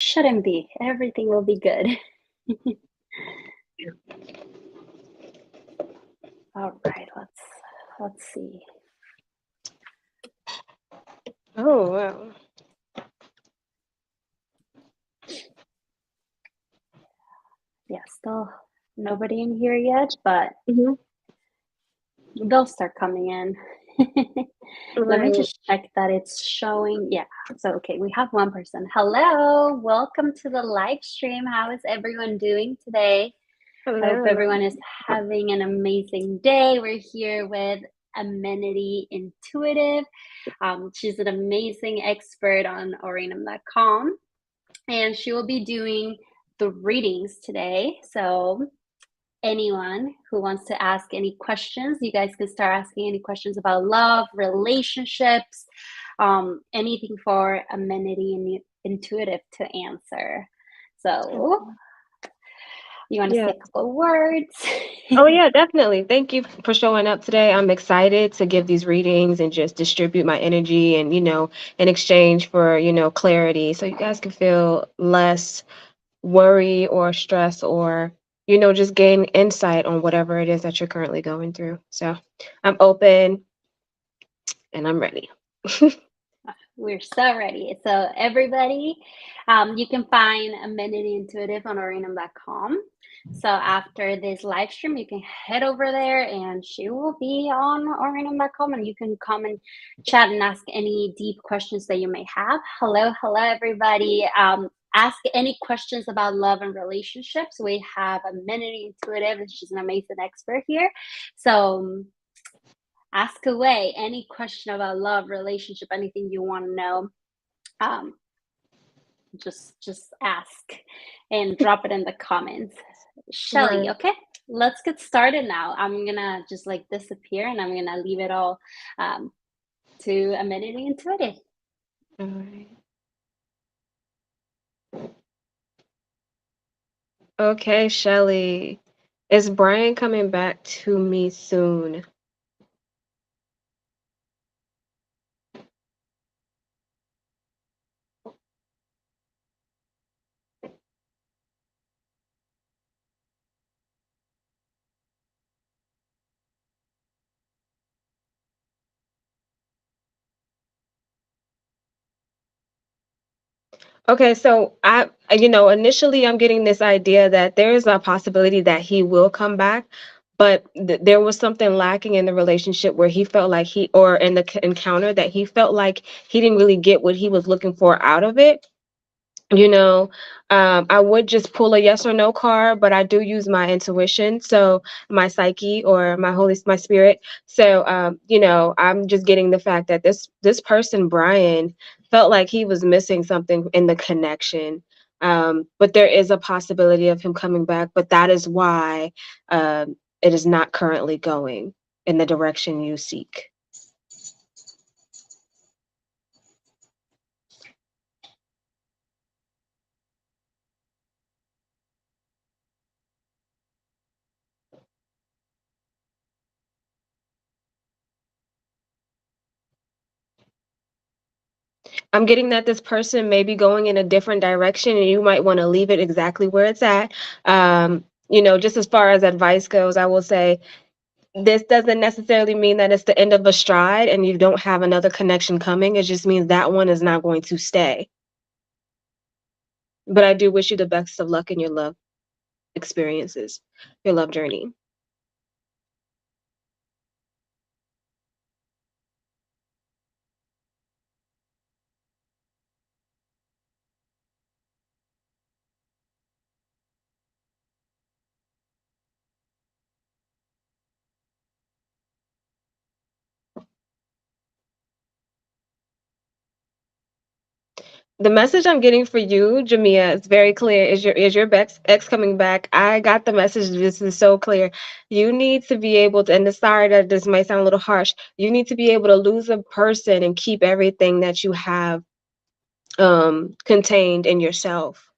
Shouldn't be. Everything will be good. All right, let's see. Oh, wow. Yeah, still nobody in here yet, but Mhm. they'll start coming in. Let me Right. just check that it's showing. Yeah, so okay, we have one person. Hello, welcome to the live stream. How is everyone doing today? I hope Hello. everyone is having an amazing day. We're here with Amenity Intuitive. She's an amazing expert on Orinum.com, and she will be doing the readings today. So, anyone who wants to ask any questions, you guys can start asking any questions about love, relationships, anything for Amenity and Intuitive to answer. So, Okay. you want to say Yeah. a couple words? Oh, yeah, definitely. Thank you for showing up today. I'm excited to give these readings and just distribute my energy and, in exchange for, clarity so you guys can feel less worry or stress or, just gain insight on whatever it is that you're currently going through. So I'm open and I'm ready. We're so ready. So, everybody, you can find Amenity Intuitive on Orinum.com. So, after this live stream, you can head over there and she will be on Orinum.com and you can come and chat and ask any deep questions that you may have. Hello, everybody. Ask any questions about love and relationships. We have Amenity Intuitive, and she's an amazing expert here. So, ask away any question about love, relationship, anything you want to know. Um, just ask and drop it in the comments. Shelly, Right. okay, let's get started now. I'm gonna just like disappear and I'm gonna leave it all um, to Amenity Intuitive. All right. Okay, Shelly. Is Brian coming back to me soon? Okay, so initially I'm getting this idea that there is a possibility that he will come back, but there was something lacking in the relationship where he felt like or in the encounter that he felt like he didn't really get what he was looking for out of it. You know, I would just pull a yes or no card, but I do use my intuition, so my psyche or my spirit. So, I'm just getting the fact that this person, Brian, felt like he was missing something in the connection. But there is a possibility of him coming back, but that is why it is not currently going in the direction you seek. I'm getting that this person may be going in a different direction and you might want to leave it exactly where it's at. Just as far as advice goes, I will say this doesn't necessarily mean that it's the end of a stride and you don't have another connection coming. It just means that one is not going to stay. But I do wish you the best of luck in your love experiences, your love journey. The message I'm getting for you, Jamia, is very clear. Is your ex coming back? I got the message. This is so clear. You need to be able to, and sorry that this might sound a little harsh. You need to be able to lose a person and keep everything that you have contained in yourself.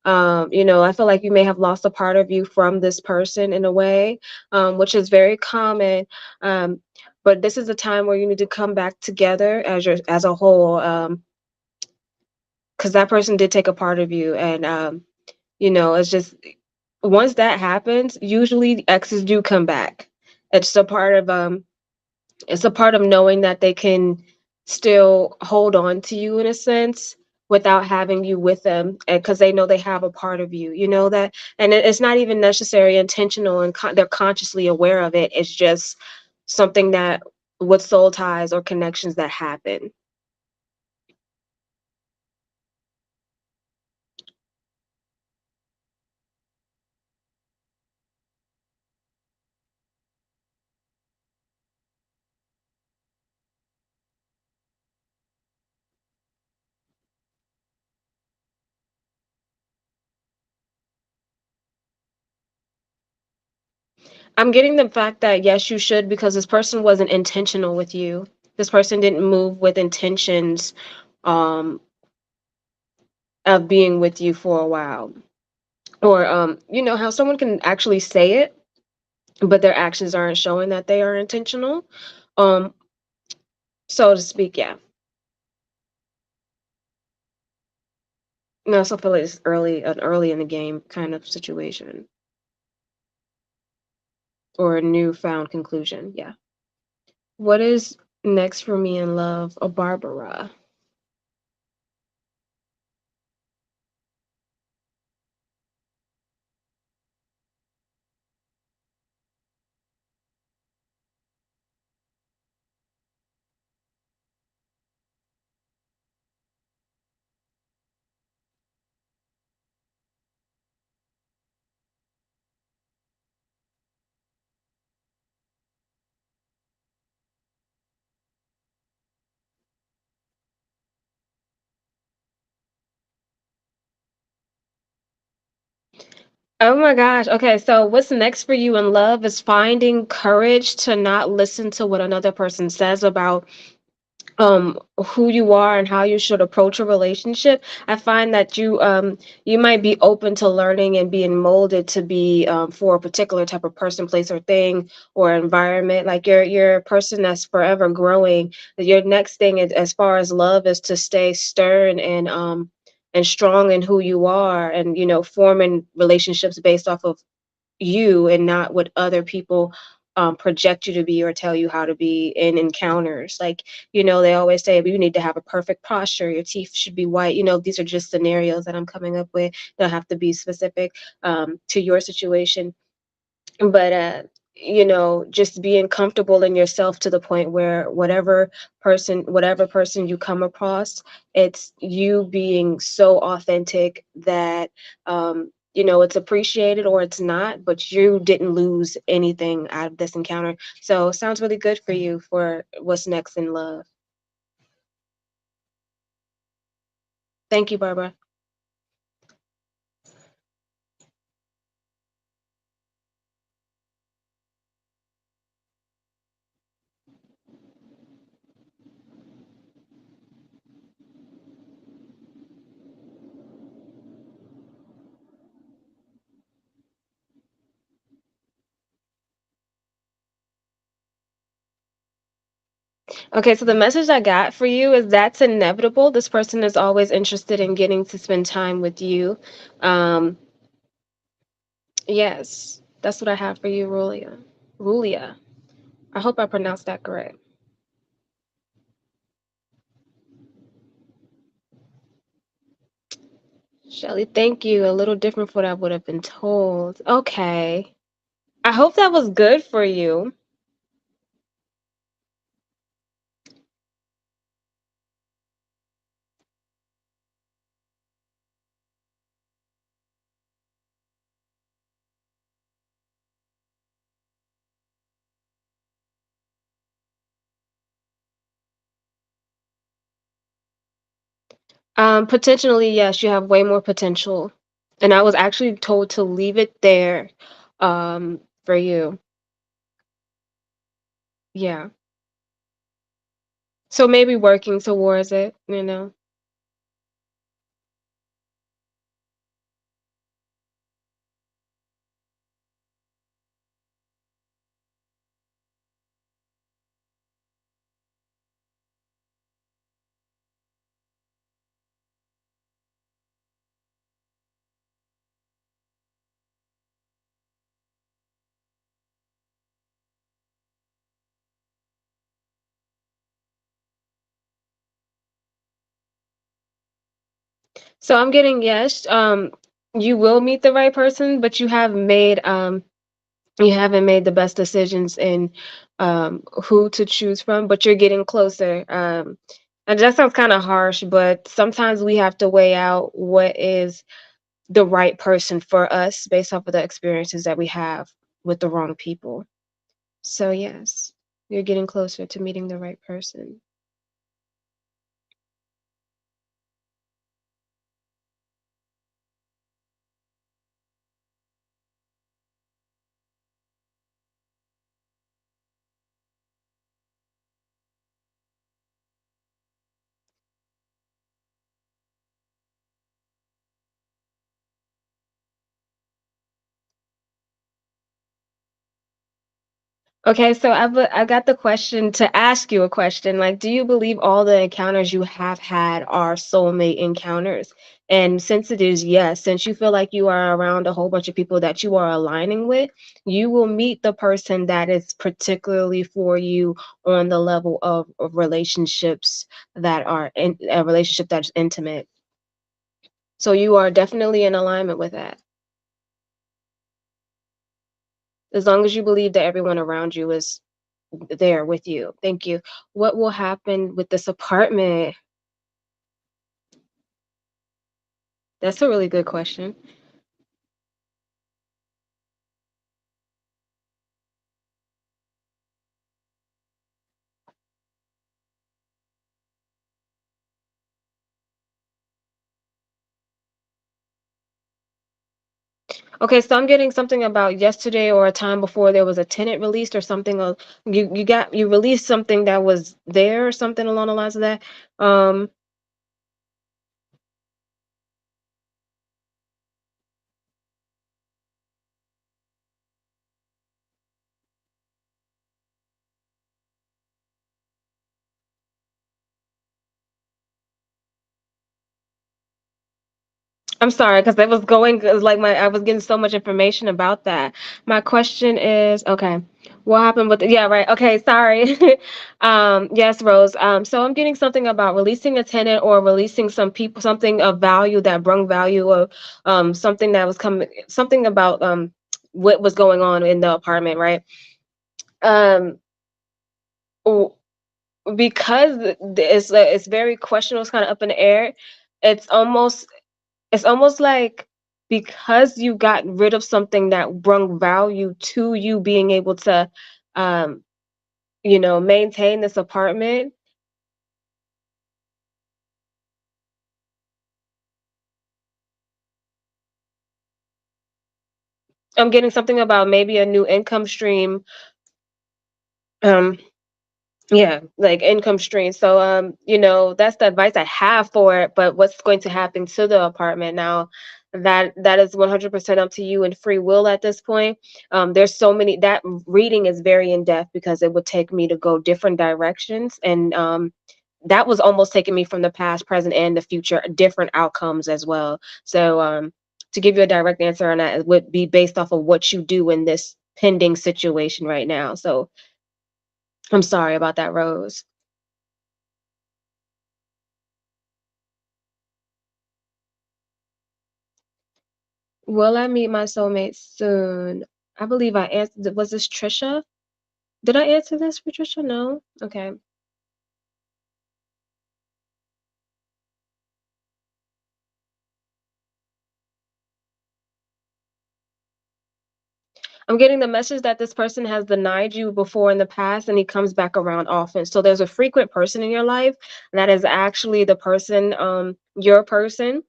I feel like you may have lost a part of you from this person in a way, which is very common. Um, but this is a time where you need to come back together as a whole. because that person did take a part of you, and it's just once that happens, usually the exes do come back. It's a part of it's a part of knowing that they can still hold on to you in a sense without having you with them, and because they know they have a part of you, that, and it's not even necessarily intentional, and they're consciously aware of it. It's just something that with soul ties or connections that happen. I'm getting the fact that yes, you should, because this person wasn't intentional with you. This person didn't move with intentions um, of being with you for a while. Or how someone can actually say it, but their actions aren't showing that they are intentional, um, so to speak. Yeah. No, so I feel like it's early in the game kind of situation, or a newfound conclusion. Yeah. What is next for me in love? A Barbara. Oh my gosh. Okay, so what's next for you in love is finding courage to not listen to what another person says about who you are and how you should approach a relationship. I find that you might be open to learning and being molded to be for a particular type of person, place, or thing, or environment. Like you're a person that's forever growing. Your next thing is, as far as love, is to stay stern and strong in who you are, and forming relationships based off of you and not what other people project you to be or tell you how to be in encounters. Like, they always say, but you need to have a perfect posture. Your teeth should be white. These are just scenarios that I'm coming up with. Don't have to be specific to your situation, but just being comfortable in yourself to the point where whatever person you come across, it's you being so authentic that it's appreciated or it's not, but you didn't lose anything out of this encounter. So sounds really good for you for what's next in love. Thank you, Barbara. Okay, so the message I got for you is that's inevitable. This person is always interested in getting to spend time with you. Um, Yes, that's what I have for you, Rulia. Rulia. I hope I pronounced that correct. Shelly, thank you. A little different from what I would have been told. Okay. I hope that was good for you. Potentially, yes, you have way more potential. And I was actually told to leave it there for you. Yeah. So maybe working towards it. So I'm getting yes. You will meet the right person, but you haven't made the best decisions in who to choose from, but you're getting closer. And that sounds kind of harsh, but sometimes we have to weigh out what is the right person for us based off of the experiences that we have with the wrong people. So yes, you're getting closer to meeting the right person. Okay, so I got the question to ask you a question. Like, do you believe all the encounters you have had are soulmate encounters? And since it is yes, since you feel like you are around a whole bunch of people that you are aligning with, you will meet the person that is particularly for you on the level of relationships that are in a relationship that's intimate. So you are definitely in alignment with that. As long as you believe that everyone around you is there with you. Thank you. What will happen with this apartment? That's a really good question. Okay, so I'm getting something about yesterday or a time before there was a tenant released or something. You released something that was there or something along the lines of that. Um, I'm sorry, because it was going like my I was getting so much information about that. My question is, okay, what happened with yeah, right. Okay, sorry. Yes, Rose. So I'm getting something about releasing a tenant or releasing some people something of value that brung value or something that was coming something about what was going on in the apartment, right? Um w- because it's very questionable, it's kind of up in the air. It's almost It's almost like because you got rid of something that brung value to you being able to, um, maintain this apartment. I'm getting something about maybe a new income stream. Um, Yeah, like income stream. So, that's the advice I have for it. But what's going to happen to the apartment now? That is 100% up to you and free will at this point. There's so many that reading is very in depth because it would take me to go different directions, and that was almost taking me from the past, present, and the future, different outcomes as well. So, to give you a direct answer on that, it would be based off of what you do in this pending situation right now. So, I'm sorry about that, Rose. Will I meet my soulmate soon? I believe I answered. Was this Trisha? Did I answer this for Trisha? No. Okay. I'm getting the message that this person has denied you before in the past and he comes back around often. So there's a frequent person in your life that is actually the person, your person.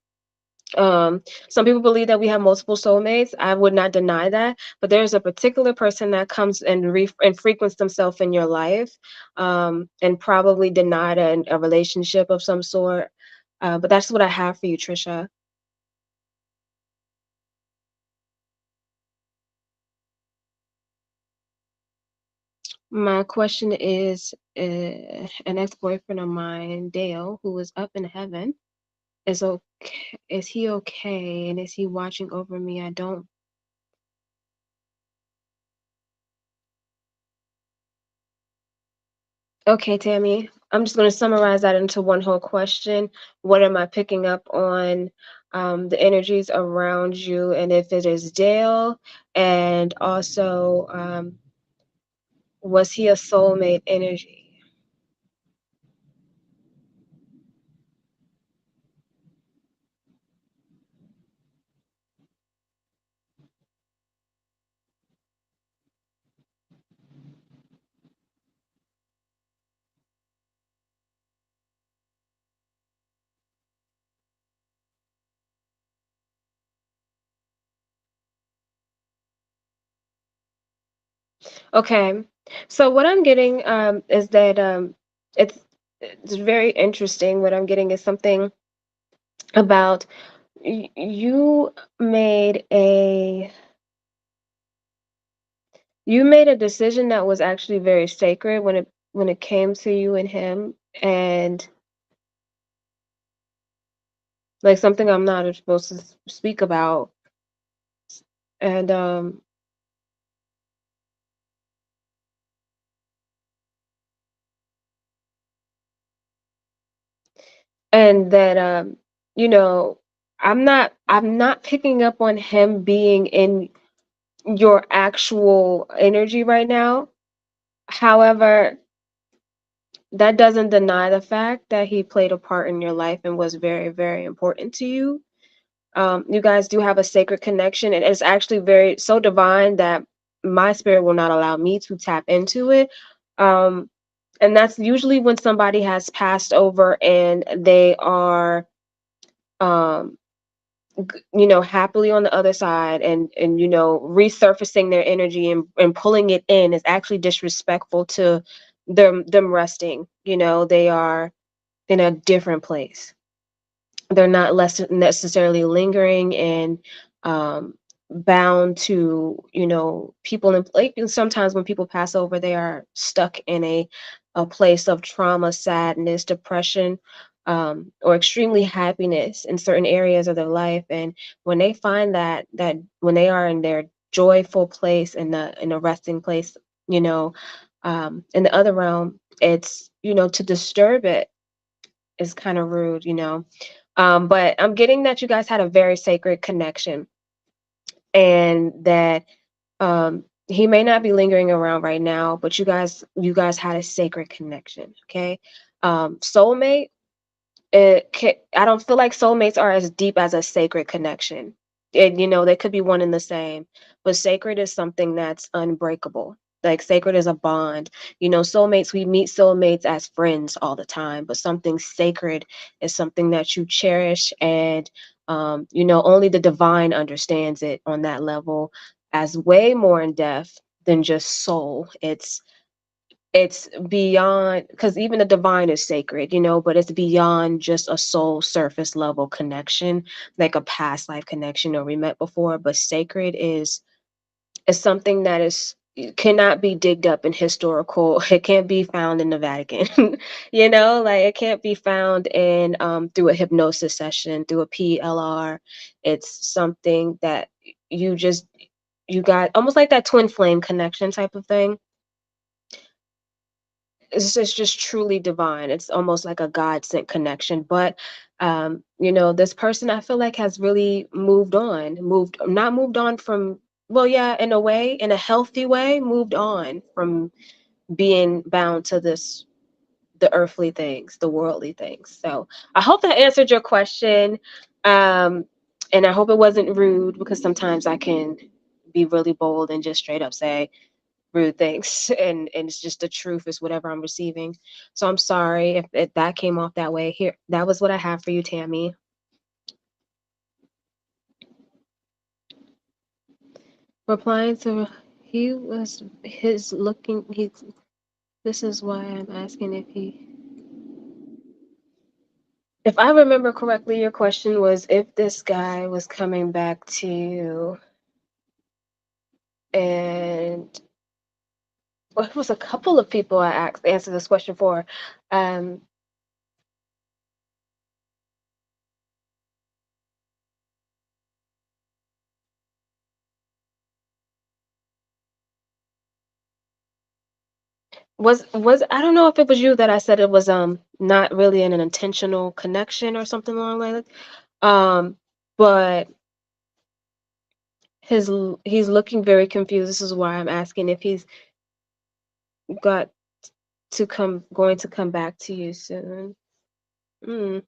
Some people believe that we have multiple soulmates. I would not deny that, but there's a particular person that comes and and frequents themselves in your life, and probably denied a relationship of some sort. But that's what I have for you, Trisha. My question is, an ex-boyfriend of mine, Dale, who is up in heaven, is okay. Is he okay? And is he watching over me? I don't. Okay, Tammy. I'm just going to summarize that into one whole question. What am I picking up on the energies around you? And if it is Dale, and also, was he a soulmate energy? Okay. So what I'm getting is that it's it's very interesting. What I'm getting is something about you made a you made a decision that was actually very sacred when it came to you and him, and like something I'm not supposed to speak about, and that you know, I'm not picking up on him being in your actual energy right now. However, that doesn't deny the fact that he played a part in your life and was very, very important to you. You guys do have a sacred connection, and it's actually very so divine that my spirit will not allow me to tap into it. Um, and that's usually when somebody has passed over and they are, um, happily on the other side, and resurfacing their energy and pulling it in is actually disrespectful to them resting. They are in a different place. They're not less necessarily lingering and bound to people in like sometimes when people pass over they are stuck in a place of trauma, sadness, depression, or extremely happiness in certain areas of their life. And when they find that when they are in their joyful place, in a resting place, in the other realm, it's to disturb it is kind of rude. But I'm getting that you guys had a very sacred connection, and that he may not be lingering around right now, but you guys had a sacred connection. Okay. Soulmate, I don't feel like soulmates are as deep as a sacred connection. And they could be one and the same, but sacred is something that's unbreakable. Like sacred is a bond. Soulmates, we meet soulmates as friends all the time, but something sacred is something that you cherish, and only the divine understands it on that level, as way more in depth than just soul. It's beyond, because even the divine is sacred, but it's beyond just a soul surface level connection, like a past life connection or we met before. But sacred is something that is cannot be digged up in historical. It can't be found in the Vatican. Like it can't be found in through a hypnosis session, through a PLR. It's something that you just you got almost like that twin flame connection type of thing. It's just truly divine. It's almost like a God sent connection. But this person I feel like has really moved on from, well, yeah, in a way, in a healthy way, moved on from being bound to the earthly things, the worldly things. So I hope that answered your question. Um, and I hope it wasn't rude, because sometimes I can be really bold and just straight up say rude things, and it's just the truth is whatever I'm receiving. So I'm sorry if that came off that way. Here, that was what I have for you, Tammy. Replying to, he was his looking he this is why I'm asking if I remember correctly, your question was if this guy was coming back to you. And well, it was a couple of people I asked answered this question for. um Was I don't know if it was you that I said it was not really an intentional connection or something along like that. But he's looking very confused. This is why I'm asking if he's got going to come back to you soon. Mm.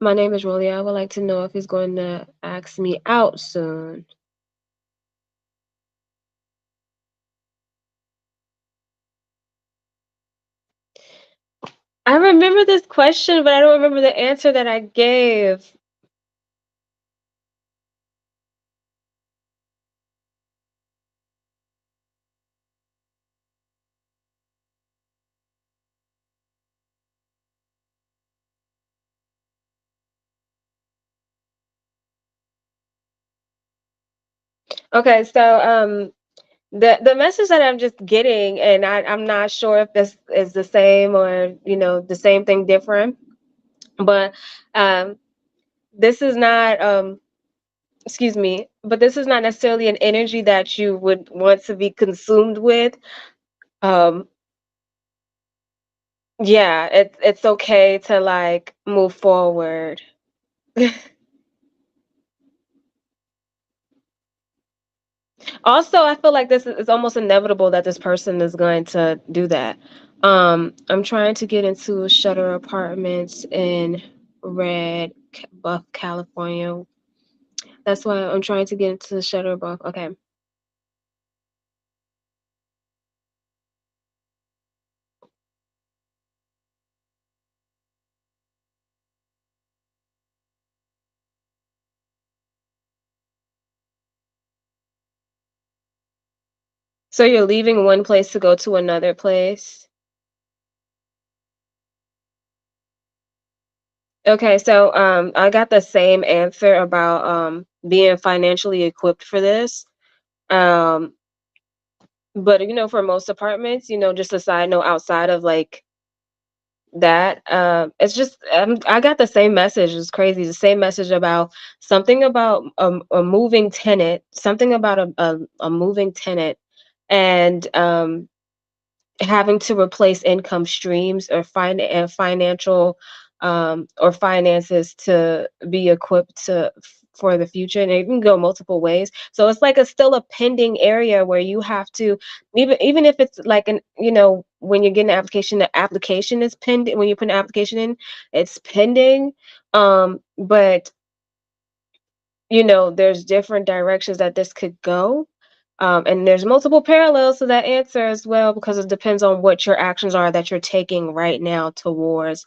My name is Rolia. I would like to know if he's going to ask me out soon. I remember this question, but I don't remember the answer that I gave. Okay, so the message that I'm just getting, and I'm not sure if this is the same or the same thing different, but um, this is not excuse me, but this is not necessarily an energy that you would want to be consumed with. Um, yeah, it's okay to like move forward. Also, I feel like this is it's almost inevitable that this person is going to do that. I'm trying to get into Shutter Apartments in Buff, California. That's why I'm trying to get into Shutter Buff. Okay. So you're leaving one place to go to another place? Okay, so I got the same answer about being financially equipped for this. Um, but for most apartments, just a side note outside of like that, it's just I got the same message. It's crazy. The same message about something about a moving tenant, something about a moving tenant, and having to replace income streams or financial or finances to be equipped for the future, and it can go multiple ways. So it's like a still a pending area where you have to, even if it's like an when you're getting an application, the application is pending. When you put an application in, it's pending. But there's different directions that this could go. And there's multiple parallels to that answer as well, because it depends on what your actions are that you're taking right now towards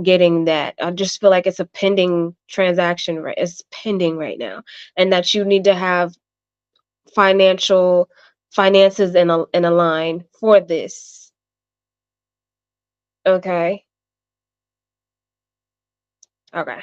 getting that. I just feel like it's a pending transaction, right? It's pending right now, and that you need to have financial finances in a line for this. Okay. Okay.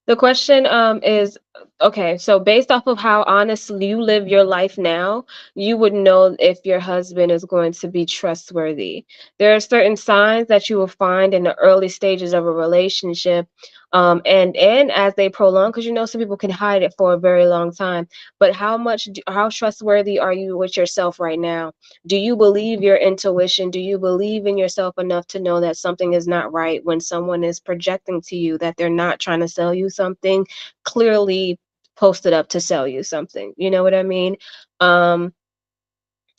The question is okay, so based off of how honestly you live your life now, you would know if your husband is going to be trustworthy. There are certain signs that you will find in the early stages of a relationship, and as they prolong, because some people can hide it for a very long time. But how trustworthy are you with yourself right now? Do you believe your intuition? Do you believe in yourself enough to know that something is not right when someone is projecting to you that they're not trying to sell you something, clearly posted up to sell you something? You know what I mean? Um,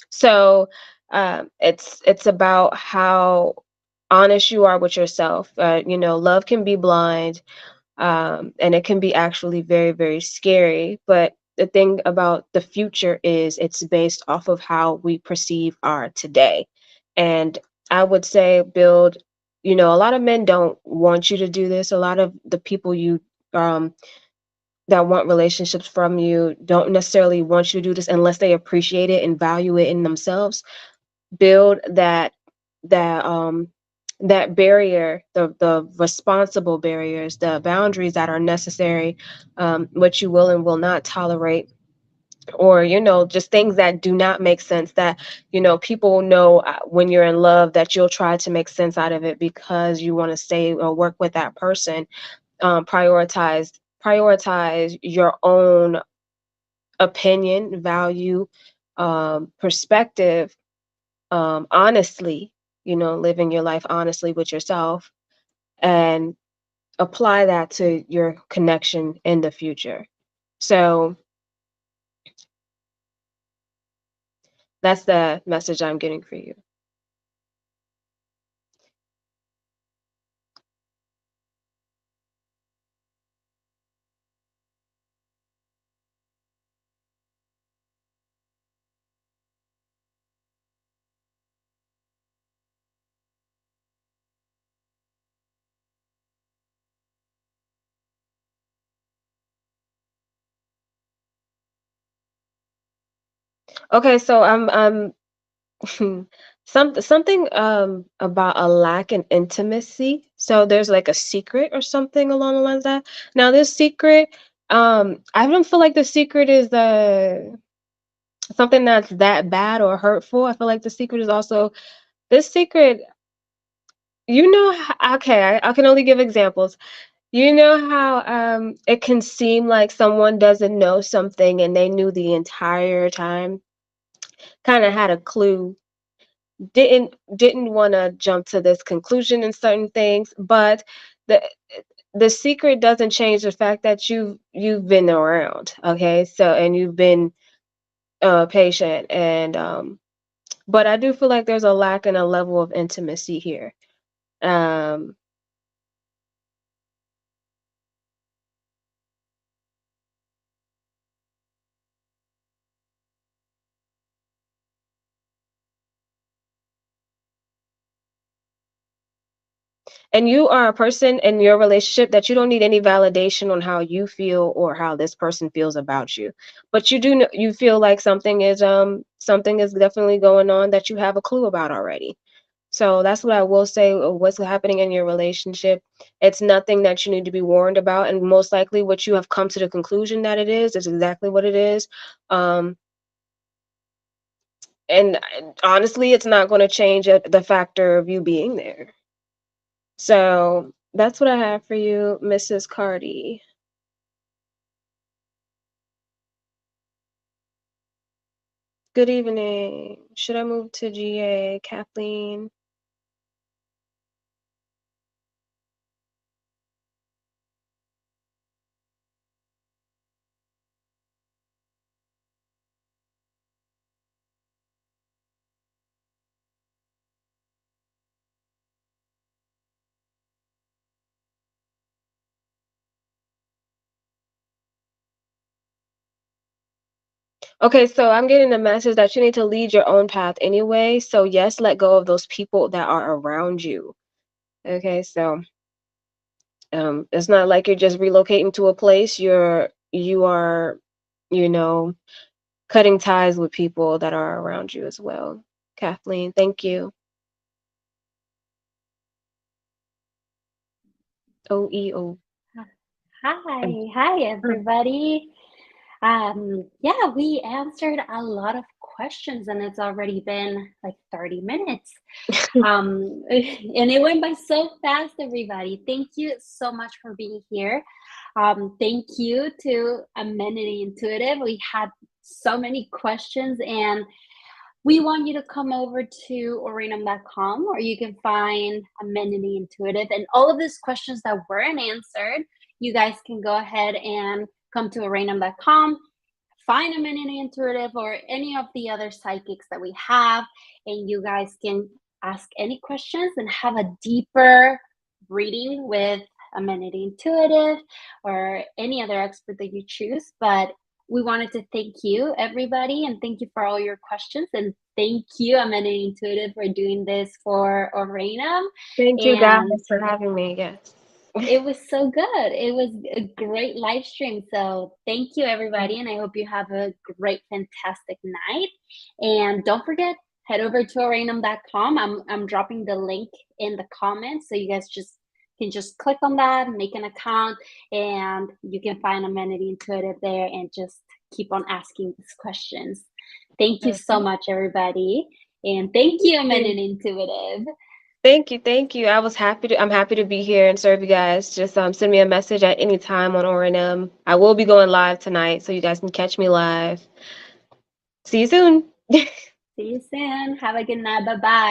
so it's about how honest you are with yourself. Love can be blind, and it can be actually very, very scary. But the thing about the future is it's based off of how we perceive our today. And I would say build, a lot of men don't want you to do this. A lot of the people um, that want relationships from you don't necessarily want you to do this unless they appreciate it and value it in themselves. Build that barrier, the responsible barriers, the boundaries that are necessary, what you will and will not tolerate, or just things that do not make sense, that people know, when you're in love, that you'll try to make sense out of it because you want to stay or work with that person. Prioritize your own opinion, value, perspective, honestly, living your life honestly with yourself, and apply that to your connection in the future. So that's the message I'm getting for you. Okay, so I'm something about a lack in intimacy. So there's like a secret or something along the lines of that. Now this secret, I don't feel like the secret is something that's that bad or hurtful. I feel like the secret is also this secret. Okay, I can only give examples. You know how it can seem like someone doesn't know something and they knew the entire time, kind of had a clue, didn't want to jump to this conclusion in certain things, but the the secret doesn't change the fact that you've been around, okay? So, and you've been patient, and but I do feel like there's a lack in a level of intimacy here. Um and you are a person in your relationship that you don't need any validation on how you feel or how this person feels about you. But you do know, you feel like something is definitely going on that you have a clue about already. So that's what I will say, what's happening in your relationship. It's nothing that you need to be warned about, and most likely what you have come to the conclusion that it is exactly what it is. Um, and honestly, it's not going to change the factor of you being there. So that's what I have for you, Mrs. Cardi. Good evening. Should I move to GA, Kathleen? Okay, so I'm getting the message that you need to lead your own path anyway. So yes, let go of those people that are around you. Okay, so it's not like you're just relocating to a place. You are, you know, cutting ties with people that are around you as well. Kathleen, thank you. OEO. Hi, everybody. Yeah, we answered a lot of questions and it's already been like 30 minutes. And it went by so fast, everybody. Thank you so much for being here. Thank you to Amenity Intuitive. We had so many questions and we want you to come over to orinum.com where you can find Amenity Intuitive and all of these questions that weren't answered. You guys can go ahead and come to orinum.com, find Amenity Intuitive or any of the other psychics that we have, and you guys can ask any questions and have a deeper reading with Amenity Intuitive or any other expert that you choose. But we wanted to thank you, everybody, and thank you for all your questions. And thank you, Amenity Intuitive, for doing this for Orenum. Thank you guys And for having me. Yes. it was so good. It was a great live stream. So thank you, everybody. And I hope you have a great, fantastic night. And don't forget, head over to oranum.com. I'm dropping the link in the comments. So you guys just click on that, make an account, and you can find Amenity Intuitive there and just keep on asking these questions. Thank you so Okay. much, everybody. And thank you, Minute Intuitive. Thank you, thank you. I'm happy to be here and serve you guys. Just send me a message at any time on R&M. I will be going live tonight, so you guys can catch me live. See you soon. See you soon. Have a good night. Bye-bye.